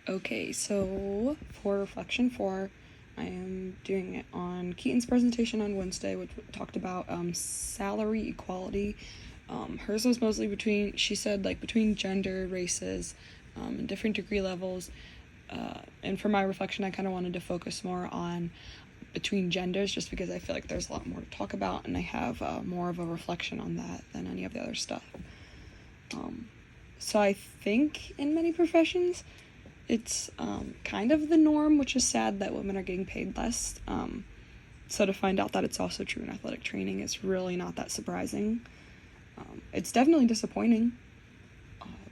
Okay, so for reflection 4, I am doing it on Keaton's presentation on Wednesday, which talked about salary equality. Hers was mostly between, she said, like between gender, races, and different degree levels. And for my reflection, I kind of wanted to focus more on between genders just because I feel like there's a lot more to talk about, and I have more of a reflection on that than any of the other stuff. So I think in many professions, it's kind of the norm, which is sad that women are getting paid less. So to find out that it's also true in athletic training is really not that surprising. It's definitely disappointing,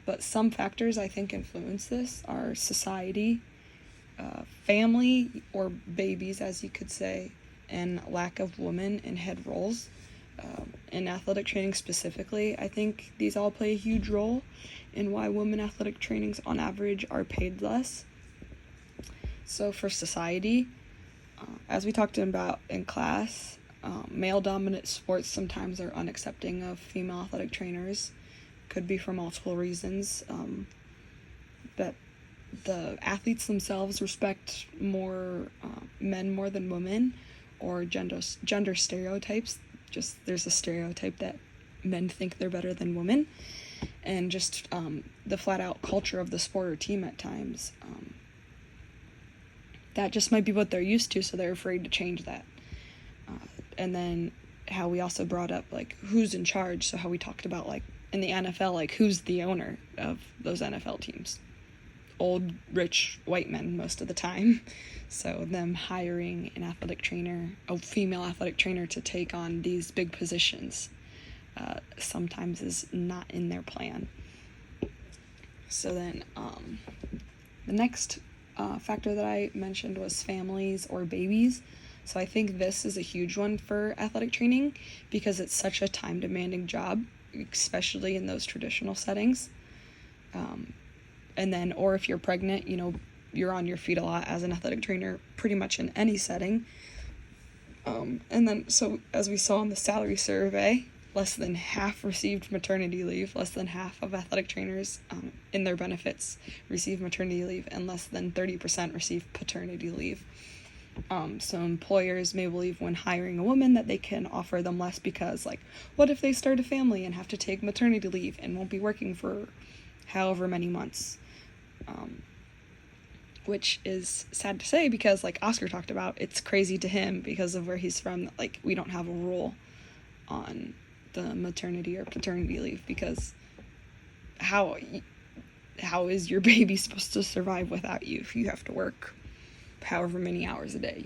but some factors I think influence this are society, family or babies, as you could say, and lack of women in head roles. In athletic training specifically, I think these all play a huge role in why women athletic trainings on average are paid less. So for society, as we talked about in class, male-dominant sports sometimes are unaccepting of female athletic trainers. Could be for multiple reasons. That the athletes themselves respect more men more than women, or gender stereotypes. Just there's a stereotype that men think they're better than women, and just the flat-out culture of the sport or team at times. That just might be what they're used to, so they're afraid to change that. And then how we also brought up, like, who's in charge, so how we talked about, like, in the NFL, like, who's the owner of those NFL teams? Old, rich, white men most of the time. So them hiring an athletic trainer, a female athletic trainer, to take on these big positions sometimes is not in their plan. So then the next factor that I mentioned was families or babies. So I think this is a huge one for athletic training because it's such a time-demanding job, especially in those traditional settings. And then, or if you're pregnant, you're on your feet a lot as an athletic trainer, pretty much in any setting. And then, so as we saw in the salary survey, less than half received maternity leave, less than half of athletic trainers in their benefits receive maternity leave, and less than 30% receive paternity leave. So employers may believe when hiring a woman that they can offer them less because, like, what if they start a family and have to take maternity leave and won't be working for however many months? Which is sad to say because, like Oscar talked about, it's crazy to him because of where he's from that, like, we don't have a rule on the maternity or paternity leave, because how is your baby supposed to survive without you if you have to work however many hours a day,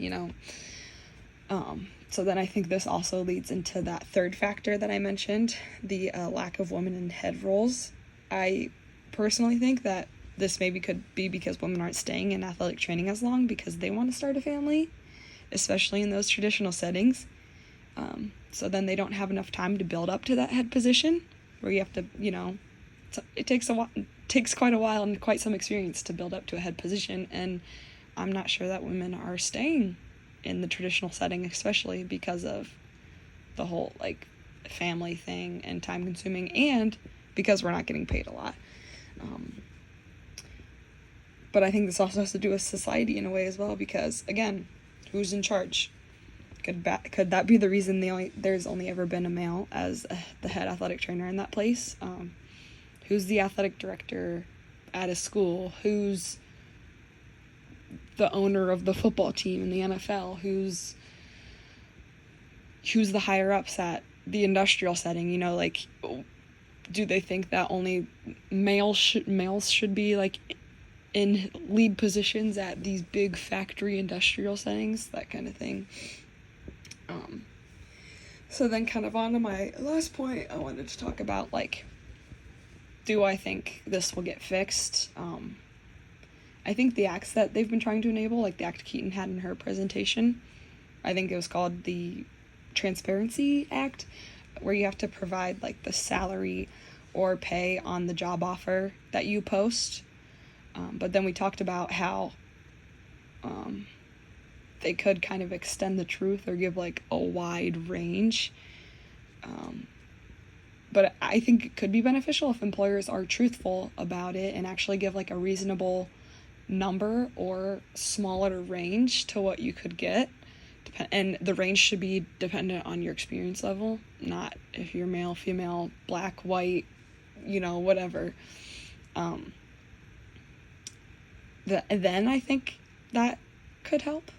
So then I think this also leads into that third factor that I mentioned, the lack of women in head roles. I personally think that this maybe could be because women aren't staying in athletic training as long because they want to start a family, especially in those traditional settings. So then they don't have enough time to build up to that head position, where you have to, it takes quite a while and quite some experience to build up to a head position. And I'm not sure that women are staying in the traditional setting, especially because of the whole, like, family thing and time consuming, and because we're not getting paid a lot. But I think this also has to do with society in a way as well, because, again, who's in charge? Could that be the reason there's only ever been a male as the head athletic trainer in that place? Who's the athletic director at a school? Who's the owner of the football team in the NFL? Who's the higher ups at the industrial setting? Like, do they think that only males should be, like, in lead positions at these big factory industrial settings? That kind of thing. So then, kind of on to my last point, I wanted to talk about, like, do I think this will get fixed? I think the acts that they've been trying to enable, like the act Keaton had in her presentation, I think it was called the Transparency Act, where you have to provide, like, the salary or pay on the job offer that you post. But then we talked about how they could kind of extend the truth or give, like, a wide range. But I think it could be beneficial if employers are truthful about it and actually give, like, a reasonable number or smaller range to what you could get. And the range should be dependent on your experience level, not if you're male, female, black, white, whatever. Then I think that could help.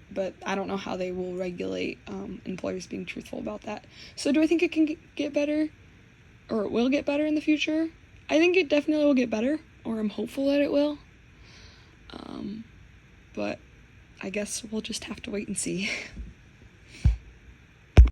But I don't know how they will regulate employers being truthful about that. So do I think it can get better? Or it will get better in the future? I think it definitely will get better, or I'm hopeful that it will. But I guess we'll just have to wait and see.